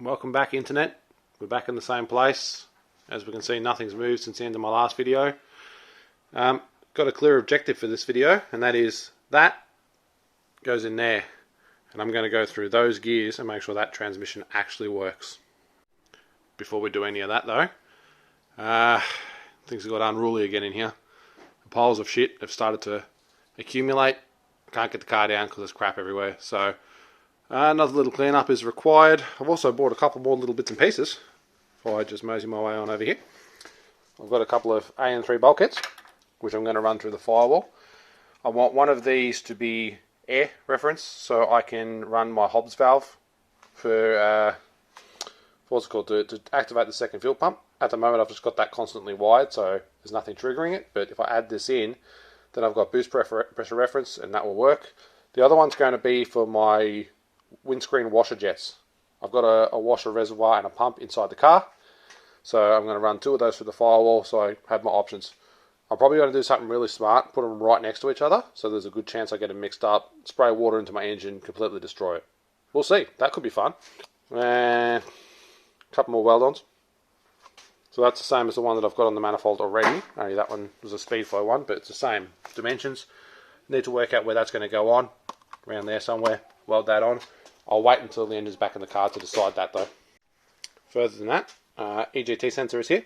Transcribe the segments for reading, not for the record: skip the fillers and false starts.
Welcome back, Internet. We're back in the same place. As we can see, nothing's moved since the end of my last video. Got a clear objective for this video, and that is that goes in there. And I'm going to go through those gears and make sure that transmission actually works. Before we do any of that though, things have got unruly again in here. The piles of shit have started to accumulate. Can't get the car down because there's crap everywhere. So another little cleanup is required. I've also bought a couple more little bits and pieces before I just mosey my way on over here. I've got a couple of AN3 bulkheads, which I'm going to run through the firewall. I want one of these to be air reference, so I can run my Hobbs valve for what's it called, to activate the second fuel pump. At the moment I've just got that constantly wired, so there's nothing triggering it, but if I add this in, then I've got boost pressure reference, and that will work. The other one's going to be for my windscreen washer jets. I've got a washer reservoir and a pump inside the car, so I'm going to run two of those through the firewall, so I have my options. I'm probably going to do something really smart, put them right next to each other, so there's a good chance I get them mixed up, spray water into my engine, completely destroy it. We'll see, that could be fun. And a couple more weld-ons. So that's the same as the one that I've got on the manifold already, only that one was a Speedflow one, but it's the same dimensions. Need to work out where that's going to go on, around there somewhere, weld that on. I'll wait until the engine's back in the car to decide that though. Further than that, EGT sensor is here.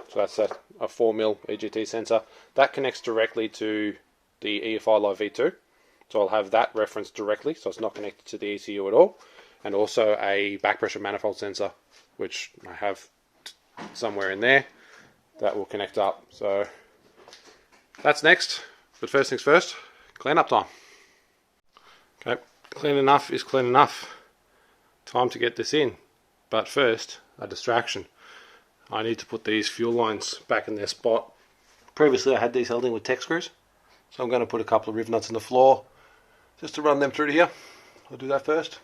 So that's a 4mm EGT sensor. That connects directly to the EFI Live V2. So I'll have that referenced directly, so it's not connected to the ECU at all. And also a back pressure manifold sensor, which I have somewhere in there. That will connect up. So that's next. But first things first, clean up time. Okay, clean enough is clean enough. Time to get this in. But first, a distraction. I need to put these fuel lines back in their spot. Previously I had these held in with tech screws, so I'm going to put a couple of riv nuts in the floor just to run them through to here. I'll do that first.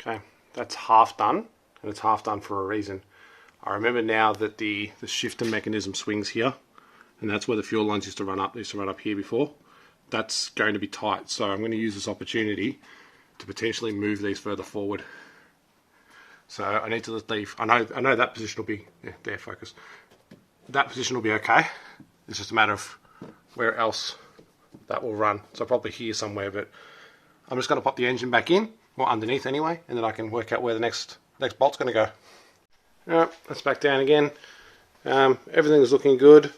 Okay, that's half done, and it's half done for a reason. I remember now that the shifter mechanism swings here, and that's where the fuel lines used to run up. They used to run up here before. That's going to be tight, so I'm going to use this opportunity to potentially move these further forward. So I need to leave. I know that position will be there. Focus. That position will be okay. It's just a matter of where else that will run. So probably here somewhere. But I'm just going to pop the engine back in, or underneath anyway, and then I can work out where the next bolt's going to go. Alright, that's back down again. Everything is looking good.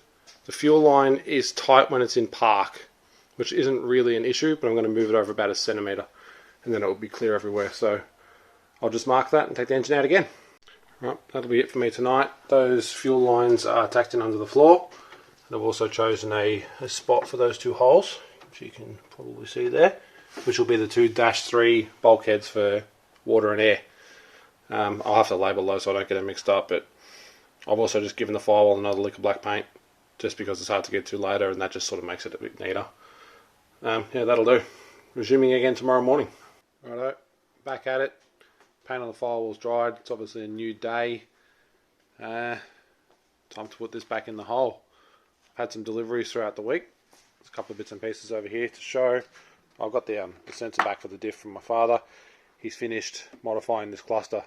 The fuel line is tight when it's in park, which isn't really an issue. But I'm going to move it over about a centimetre, and then it will be clear everywhere. So I'll just mark that and take the engine out again. Right, that'll be it for me tonight. Those fuel lines are tacked in under the floor. And I've also chosen a spot for those two holes, which you can probably see there, which will be the two -3 bulkheads for water and air. I'll have to label those so I don't get them mixed up, but I've also just given the firewall another lick of black paint, just because it's hard to get to later, and that just sort of makes it a bit neater. Yeah, that'll do. Resuming again tomorrow morning. Righto, back at it. Paint on the firewall's dried. It's obviously a new day. Time to put this back in the hole. I've had some deliveries throughout the week. There's a couple of bits and pieces over here to show. I've got the sensor back for the diff from my father. He's finished modifying this cluster.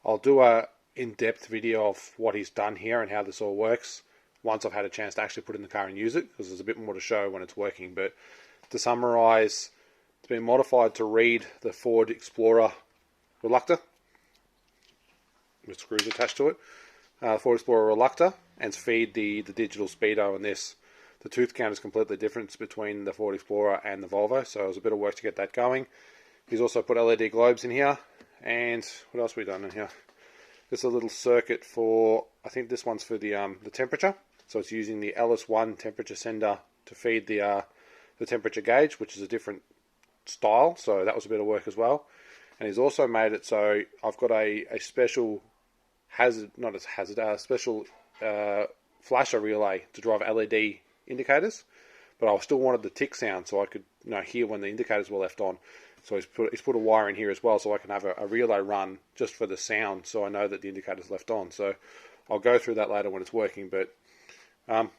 I'll do a in-depth video of what he's done here and how this all works once I've had a chance to actually put it in the car and use it, because there's a bit more to show when it's working. But to summarise, it's been modified to read the Ford Explorer reluctor with screws attached to it, Ford Explorer reluctor, and feed the digital speedo in this. The tooth count is completely different between the Ford Explorer and the Volvo, so it was a bit of work to get that going. He's also put LED globes in here, and what else have we done in here? There's a little circuit for, I think this one's for the temperature, so it's using the LS2 temperature sender to feed the temperature gauge, which is a different style, so that was a bit of work as well. And he's also made it so I've got a special special flasher relay to drive LED indicators, but I still wanted the tick sound so I could hear when the indicators were left on. So he's put a wire in here as well, so I can have a relay run just for the sound, so I know that the indicator's left on. So I'll go through that later when it's working. But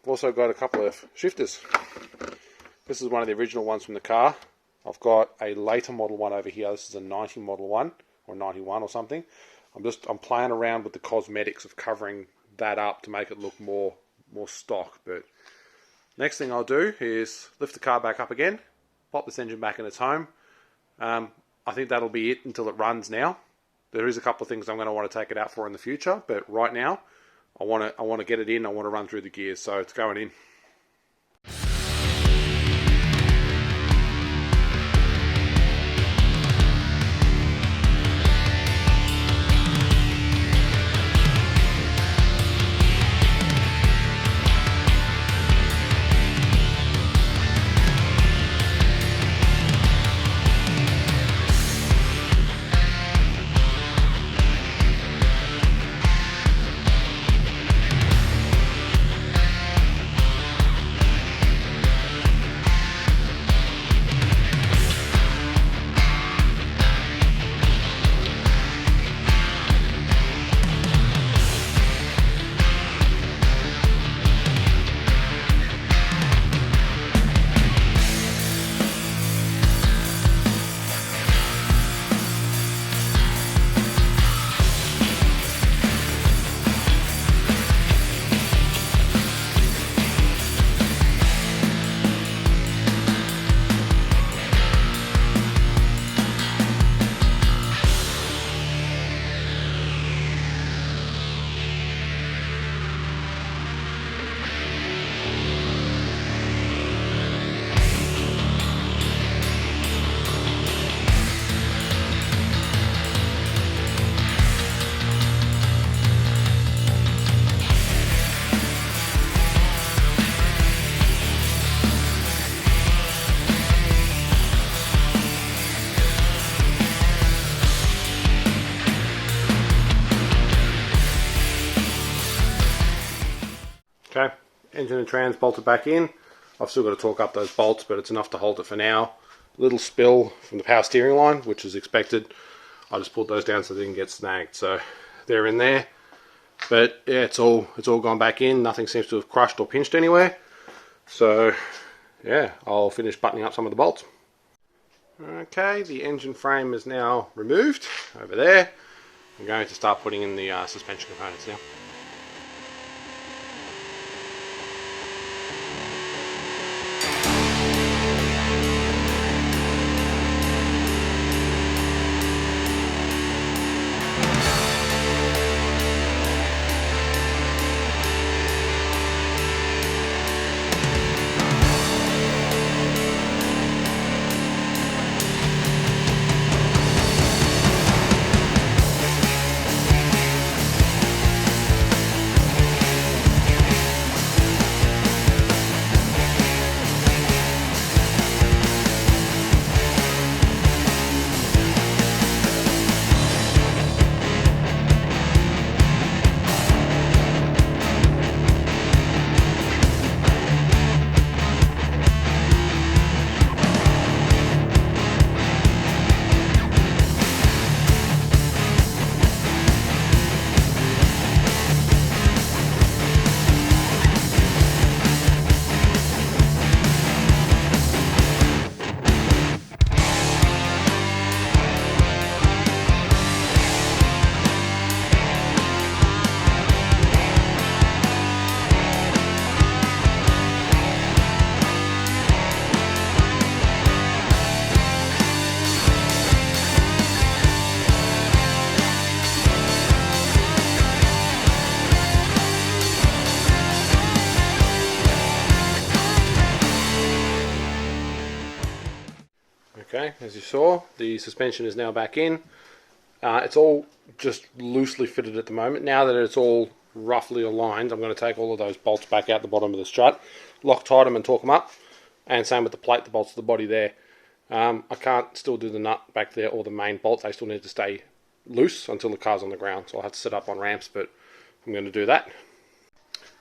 also got a couple of shifters. This is one of the original ones from the car. I've got a later model one over here. This is a 90 model one, or 91 or something. I'm playing around with the cosmetics of covering that up to make it look more stock. But next thing I'll do is lift the car back up again, pop this engine back in its home. I think that'll be it until it runs now. There is a couple of things I'm going to want to take it out for in the future, but right now I want to get it in. I want to run through the gears, so it's going in. Okay, engine and trans bolted back in. I've still got to torque up those bolts, but it's enough to hold it for now. Little spill from the power steering line, which is expected. I just pulled those down so they didn't get snagged, so they're in there. But yeah, it's all gone back in. Nothing seems to have crushed or pinched anywhere. So yeah, I'll finish buttoning up some of the bolts. Okay, the engine frame is now removed over there. I'm going to start putting in the suspension components now. Okay, as you saw, the suspension is now back in. It's all just loosely fitted at the moment. Now that it's all roughly aligned, I'm going to take all of those bolts back out the bottom of the strut, Loctite them and torque them up, and same with the plate, the bolts to the body there. I can't still do the nut back there or the main bolt. They still need to stay loose until the car's on the ground, so I'll have to set up on ramps, but I'm going to do that.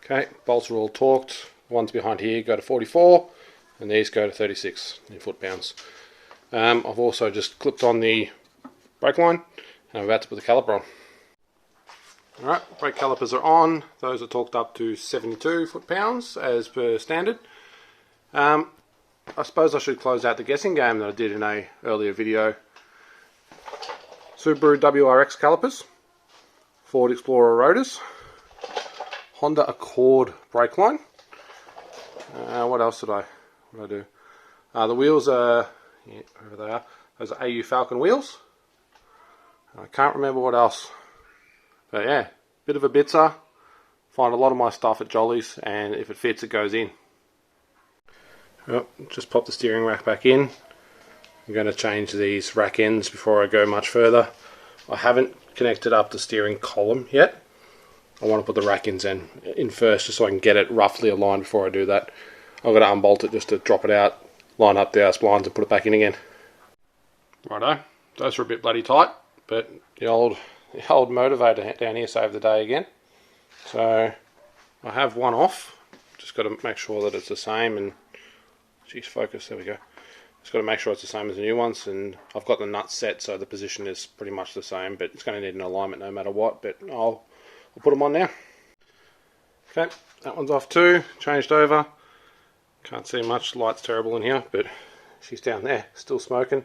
Okay, bolts are all torqued. The ones behind here go to 44, and these go to 36 in foot-pounds. I've also just clipped on the brake line, and I'm about to put the caliper on. Alright, brake calipers are on. Those are torqued up to 72 foot-pounds as per standard. I suppose I should close out the guessing game that I did in a earlier video. Subaru WRX calipers. Ford Explorer rotors, Honda Accord brake line. What else did I do? The wheels are, yeah, wherever they are, those are AU Falcon wheels. I can't remember what else. But yeah, bit of a bitzer. Find a lot of my stuff at Jolly's, and if it fits, it goes in. Well, just pop the steering rack back in. I'm going to change these rack ends before I go much further. I haven't connected up the steering column yet. I want to put the rack ends in first, just so I can get it roughly aligned before I do that. I'm going to unbolt it just to drop it out, line up the splines and put it back in again. Righto, those are a bit bloody tight, but the old motivator down here saved the day again. So I have one off, just got to make sure that it's the same, and geez, focus, there we go. Just got to make sure it's the same as the new ones, and I've got the nuts set so the position is pretty much the same, but it's going to need an alignment no matter what, but I'll put them on now. Okay, that one's off too, changed over. Can't see much, light's terrible in here, but she's down there, still smoking.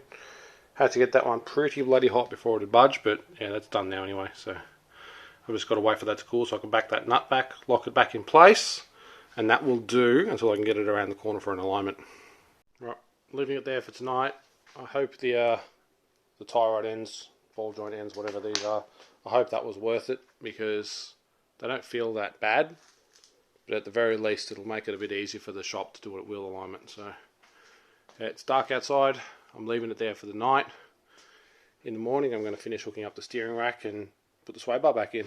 Had to get that one pretty bloody hot before it would budge, but yeah, that's done now anyway, so I've just got to wait for that to cool so I can back that nut back, lock it back in place, and that will do until I can get it around the corner for an alignment. Right, leaving it there for tonight. I hope the tie rod ends, ball joint ends, whatever these are, I hope that was worth it, because they don't feel that bad, but at the very least it'll make it a bit easier for the shop to do it wheel alignment. So yeah, it's dark outside, I'm leaving it there for the night. In the morning I'm going to finish hooking up the steering rack and put the sway bar back in.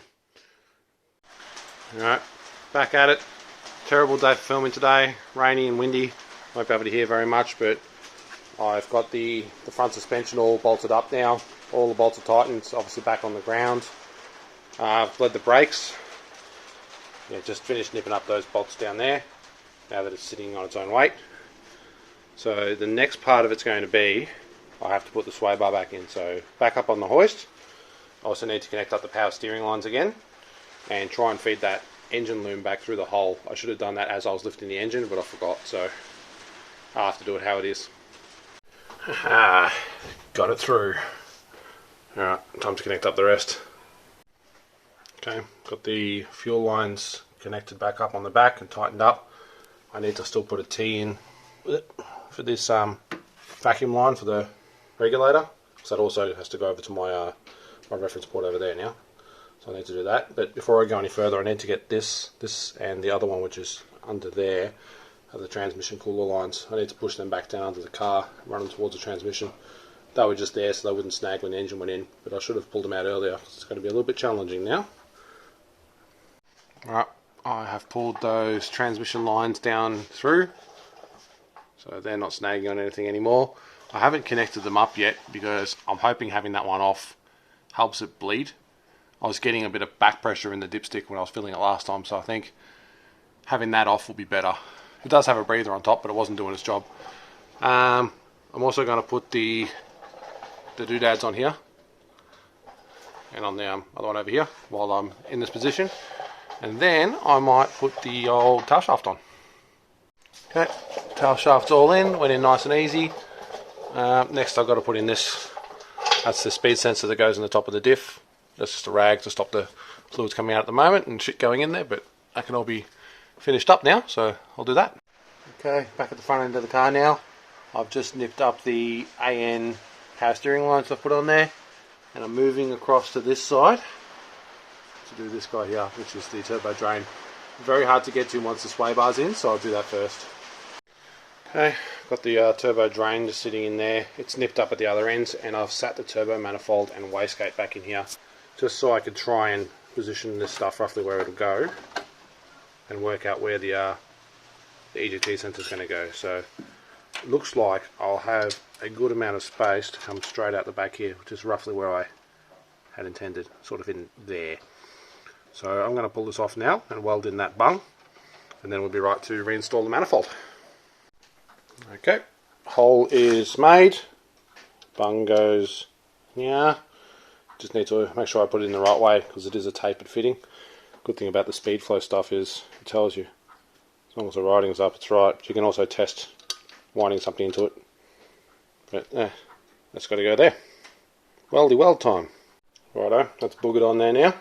Alright, back at it. Terrible day for filming today, rainy and windy. Won't be able to hear very much, but I've got the front suspension all bolted up now. All the bolts are tightened, it's obviously back on the ground. I've bled the brakes. Yeah, just finished nipping up those bolts down there, now that it's sitting on its own weight. So the next part of it's going to be, I have to put the sway bar back in. So back up on the hoist. I also need to connect up the power steering lines again, and try and feed that engine loom back through the hole. I should have done that as I was lifting the engine, but I forgot, so I'll have to do it how it is. Got it through. Alright, time to connect up the rest. Okay, got the fuel lines connected back up on the back and tightened up. I need to still put a T in for this vacuum line for the regulator, so that also has to go over to my reference port over there now. So I need to do that, but before I go any further I need to get this and the other one, which is under there, the transmission cooler lines. I need to push them back down under the car, run them towards the transmission. They were just there so they wouldn't snag when the engine went in, but I should have pulled them out earlier. It's going to be a little bit challenging now. Alright, I have pulled those transmission lines down through, so they're not snagging on anything anymore. I haven't connected them up yet because I'm hoping having that one off helps it bleed. I was getting a bit of back pressure in the dipstick when I was filling it last time, so I think having that off will be better. It does have a breather on top, but it wasn't doing its job. I'm also going to put the doodads on here and on the other one over here while I'm in this position, and then I might put the old tail shaft on. Okay, tail shaft's all in, went in nice and easy. Next I've got to put in this. That's the speed sensor that goes in the top of the diff. That's just a rag to stop the fluids coming out at the moment and shit going in there, but that can all be finished up now, so I'll do that. Okay, back at the front end of the car now. I've just nipped up the AN power steering lines I've put on there, and I'm moving across to this side to do this guy here, which is the turbo drain. Very hard to get to once the sway bar's in, so I'll do that first. Okay, got the turbo drain just sitting in there. It's nipped up at the other ends, and I've sat the turbo manifold and wastegate back in here just so I could try and position this stuff roughly where it'll go and work out where the EGT sensor is going to go. So it looks like I'll have a good amount of space to come straight out the back here, which is roughly where I had intended, sort of in there. So I'm going to pull this off now and weld in that bung, and then we'll be right to reinstall the manifold. Okay, hole is made, bung goes here. Just need to make sure I put it in the right way because it is a tapered fitting. Good thing about the speed flow stuff is it tells you as long as the writing's up, it's right. But you can also test winding something into it. But that's got to go there. Weldy weld time. Righto, that's boogered on there now.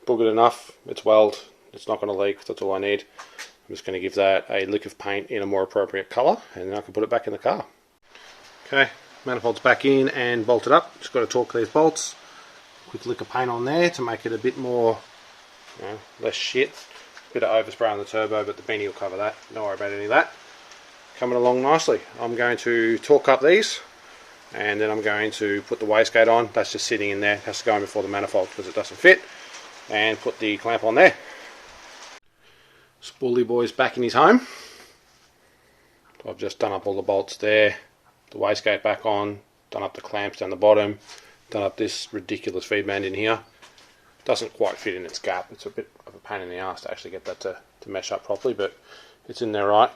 all good enough. It's weld, it's not going to leak, that's all I need. I'm just going to give that a lick of paint in a more appropriate colour, and then I can put it back in the car. Okay, manifold's back in and bolted up. Just got to torque these bolts. Quick lick of paint on there to make it a bit more, less shit. Bit of overspray on the turbo, but the beanie will cover that. Don't worry about any of that. Coming along nicely. I'm going to torque up these, and then I'm going to put the wastegate on. That's just sitting in there. It has to go in before the manifold because it doesn't fit. And put the clamp on there. Spoolie boy's back in his home. So I've just done up all the bolts there, the wastegate back on, done up the clamps down the bottom, done up this ridiculous feed band in here. Doesn't quite fit in its gap. It's a bit of a pain in the ass to actually get that to mesh up properly, but it's in there right.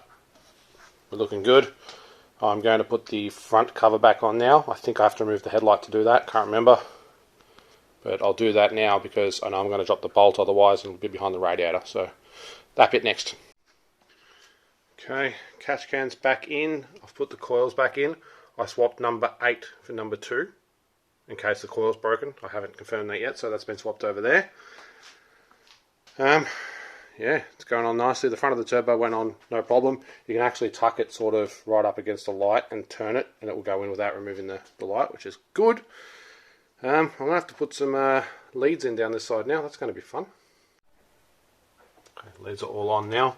We're looking good. I'm going to put the front cover back on now. I think I have to remove the headlight to do that, can't remember. But I'll do that now because I know I'm going to drop the bolt, otherwise it'll be behind the radiator. So that bit next. Okay, catch can's back in. I've put the coils back in. I swapped number 8 for number 2 in case the coil's broken. I haven't confirmed that yet, so that's been swapped over there. Yeah, it's going on nicely. The front of the turbo went on no problem. You can actually tuck it sort of right up against the light and turn it, and it will go in without removing the light, which is good. I'm going to have to put some leads in down this side now. That's going to be fun. Okay, leads are all on now.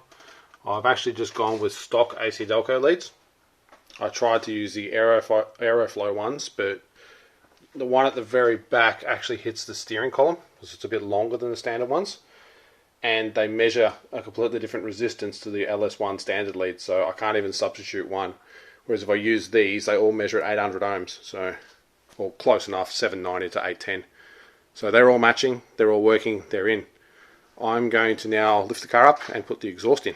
I've actually just gone with stock AC Delco leads. I tried to use the Aeroflow ones, but the one at the very back actually hits the steering column because it's a bit longer than the standard ones. And they measure a completely different resistance to the LS1 standard lead, so I can't even substitute one. Whereas if I use these, they all measure at 800 ohms, so, well, close enough, 790 to 810. So they're all matching, they're all working, they're in. I'm going to now lift the car up and put the exhaust in.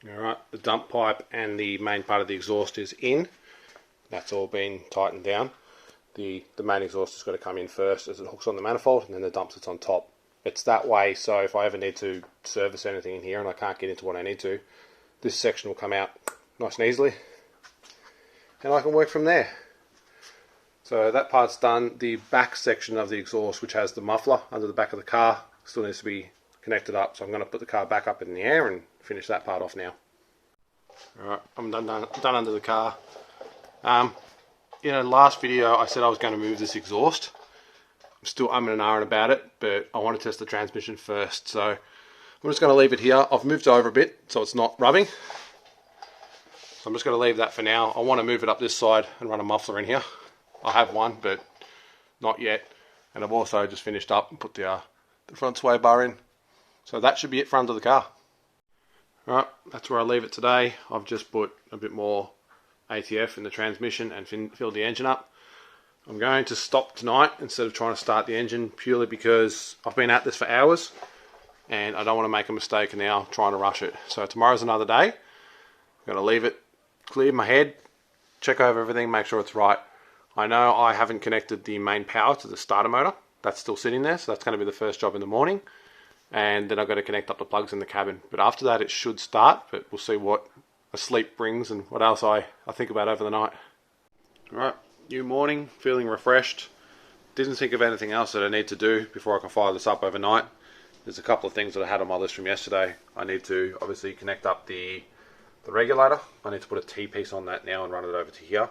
Alright, the dump pipe and the main part of the exhaust is in. That's all been tightened down. The main exhaust has got to come in first as it hooks on the manifold, and then the dump sits on top. It's that way, so if I ever need to service anything in here and I can't get into what I need to, this section will come out nice and easily, and I can work from there. So that part's done. The back section of the exhaust, which has the muffler under the back of the car, still needs to be connected up, so I'm going to put the car back up in the air and finish that part off now. Alright, I'm done under the car. Last video I said I was going to move this exhaust. I'm still umming and ahhing about it, but I want to test the transmission first, so I'm just going to leave it here. I've moved it over a bit so it's not rubbing, so I'm just going to leave that for now. I want to move it up this side and run a muffler in here. I have one, but not yet. And I've also just finished up and put the front sway bar in, so that should be it for under the car. Alright, that's where I leave it today. I've just put a bit more ATF in the transmission and filled the engine up. I'm going to stop tonight instead of trying to start the engine, purely because I've been at this for hours and I don't want to make a mistake now trying to rush it. So tomorrow's another day. I'm going to leave it, clear my head, check over everything, make sure it's right. I know I haven't connected the main power to the starter motor. That's still sitting there, so that's going to be the first job in the morning. And then I've got to connect up the plugs in the cabin. But after that it should start, but we'll see what a sleep brings and what else I think about over the night. Alright. New morning, feeling refreshed. Didn't think of anything else that I need to do before I can fire this up overnight. There's a couple of things that I had on my list from yesterday. I need to obviously connect up the regulator. I need to put a T-piece on that now and run it over to here.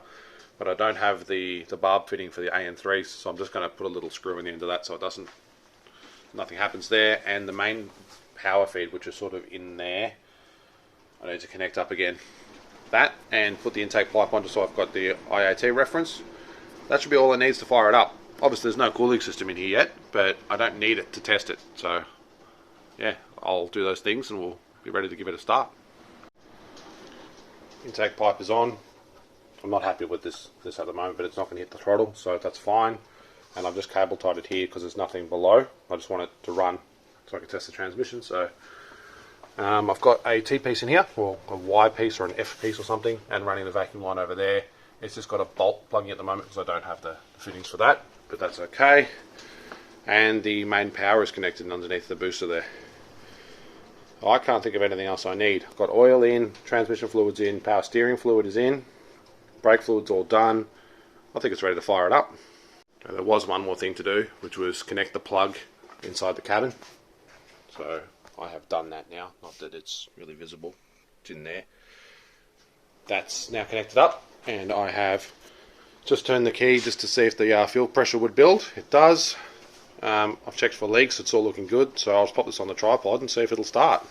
But I don't have the barb fitting for the AN3s, so I'm just going to put a little screw in the end of that so it nothing happens there. And the main power feed, which is sort of in there, I need to connect up again. That and put the intake pipe on just so I've got the IAT reference. That should be all it needs to fire it up. Obviously there's no cooling system in here yet, but I don't need it to test it, so yeah, I'll do those things and we'll be ready to give it a start. Intake pipe is on. I'm not happy with this at the moment, but it's not going to hit the throttle, so that's fine. And I've just cable tied it here because there's nothing below. I just want it to run so I can test the transmission. So I've got a T-piece in here, or a Y piece or an F piece or something, and running the vacuum line over there. It's just got a bolt plugging at the moment because I don't have the fittings for that, but that's okay. And the main power is connected underneath the booster there. I can't think of anything else I need. I've got oil in, transmission fluids in, power steering fluid is in, brake fluid's all done. I think it's ready to fire it up. There was one more thing to do, which was connect the plug inside the cabin. So I have done that now, not that it's really visible, it's in there. That's now connected up, and I have just turned the key just to see if the fuel pressure would build. It does. I've checked for leaks, it's all looking good, so I'll just pop this on the tripod and see if it'll start.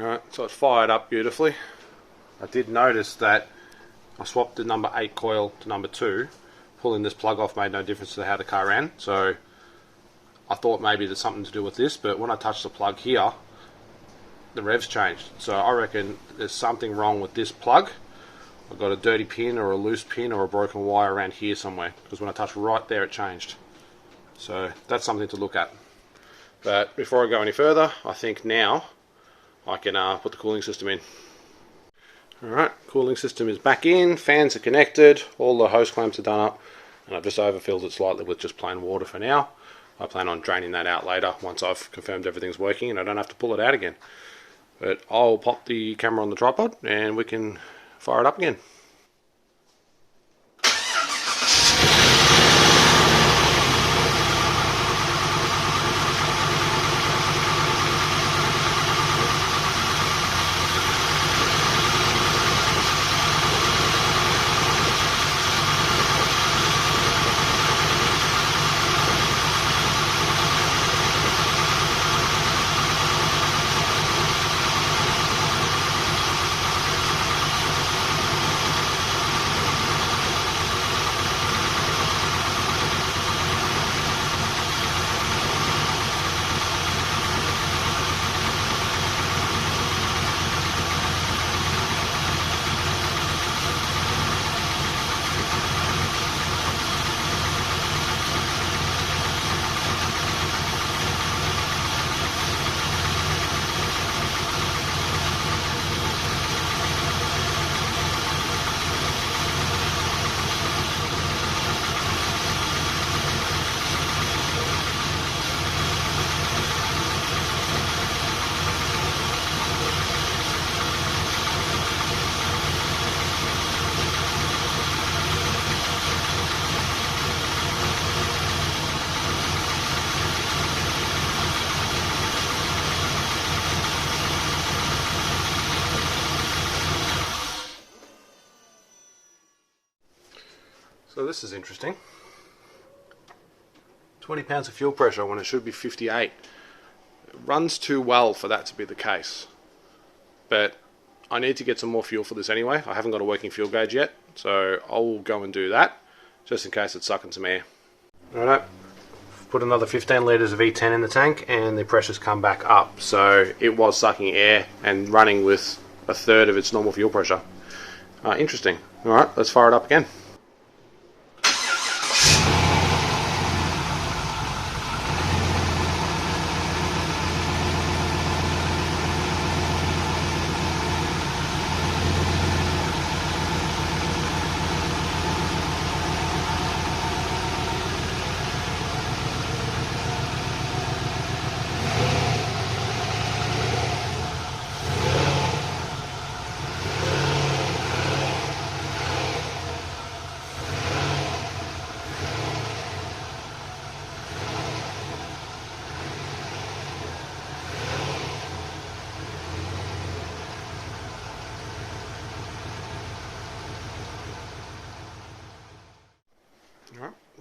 Alright, so it's fired up beautifully. I did notice that I swapped the number 8 coil to number 2. Pulling this plug off made no difference to how the car ran, so I thought maybe there's something to do with this, but when I touched the plug here, the revs changed. So I reckon there's something wrong with this plug. I've got a dirty pin or a loose pin or a broken wire around here somewhere, because when I touched right there it changed. So that's something to look at. But before I go any further, I think now I can put the cooling system in. Alright, cooling system is back in, fans are connected, all the hose clamps are done up, and I've just overfilled it slightly with just plain water for now. I plan on draining that out later once I've confirmed everything's working and I don't have to pull it out again. But I'll pop the camera on the tripod and we can fire it up again. So this is interesting. 20 pounds of fuel pressure when it should be 58. It runs too well for that to be the case. But I need to get some more fuel for this anyway. I haven't got a working fuel gauge yet, so I'll go and do that, just in case it's sucking some air. Alright, put another 15 litres of E10 in the tank and the pressure's come back up. So it was sucking air and running with a third of its normal fuel pressure. Interesting. Alright, let's fire it up again.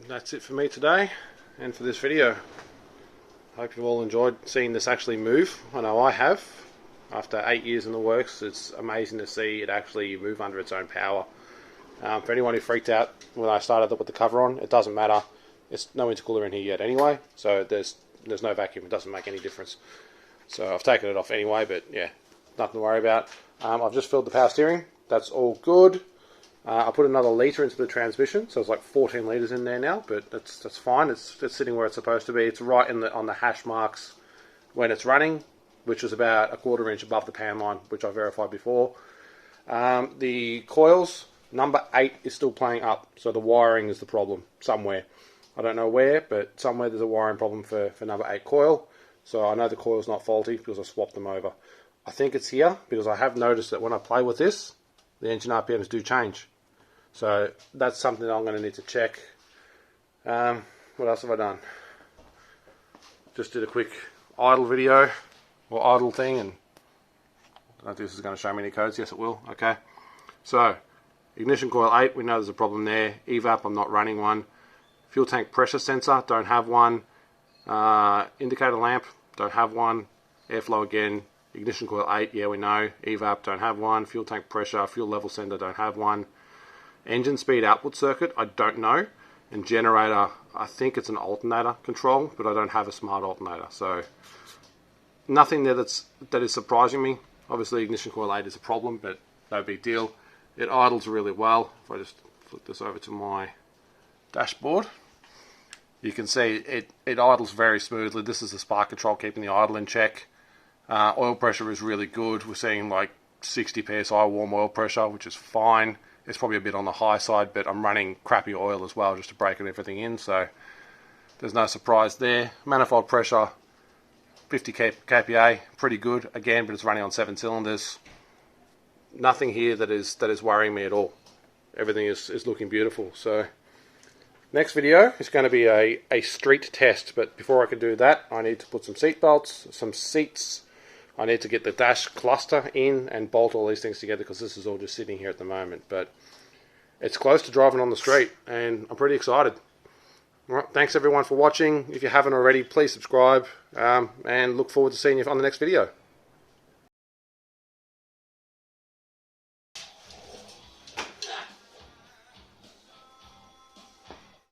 that's it for me today and for this video. Hope you've all enjoyed seeing this actually move. I know I have. After 8 years in the works, it's amazing to see it actually move under its own power. For anyone who freaked out when I started with the cover on, it doesn't matter. There's no intercooler in here yet anyway, so there's no vacuum. It doesn't make any difference. So I've taken it off anyway, but yeah, nothing to worry about. I've just filled the power steering. That's all good. I put another litre into the transmission, so it's like 14 litres in there now, but that's fine. It's sitting where it's supposed to be. It's right on the hash marks when it's running, which is about a 1/4 inch above the pan line, which I verified before. The coils, number 8 is still playing up, so the wiring is the problem somewhere. I don't know where, but somewhere there's a wiring problem for number 8 coil. So I know the coil's not faulty because I swapped them over. I think it's here because I have noticed that when I play with this, the engine RPMs do change. So that's something that I'm going to need to check. What else have I done? Just did a quick idle video, or idle thing, and I don't know if this is going to show me any codes. Yes, it will. Okay. So, ignition coil 8, we know there's a problem there. Evap, I'm not running one. Fuel tank pressure sensor, don't have one. Indicator lamp, don't have one. Airflow again. Ignition coil 8, yeah, we know. Evap, don't have one. Fuel tank pressure, fuel level sender, don't have one. Engine speed output circuit, I don't know. And generator, I think it's an alternator control, but I don't have a smart alternator. So nothing there that is surprising me. Obviously ignition coil 8 is a problem, but no big deal. It idles really well. If I just flip this over to my dashboard, you can see it idles very smoothly. This is the spark control keeping the idle in check. Oil pressure is really good. We're seeing like 60 psi warm oil pressure, which is fine. It's probably a bit on the high side, but I'm running crappy oil as well just to break everything in, so there's no surprise there. Manifold pressure, 50 kPa, pretty good again, but it's running on 7 cylinders. Nothing here that is worrying me at all. Everything is looking beautiful. So next video is going to be a street test, but before I can do that, I need to put some seat belts, some seats. I need to get the dash cluster in and bolt all these things together because this is all just sitting here at the moment. But it's close to driving on the street and I'm pretty excited. All right, thanks everyone for watching. If you haven't already, please subscribe and look forward to seeing you on the next video.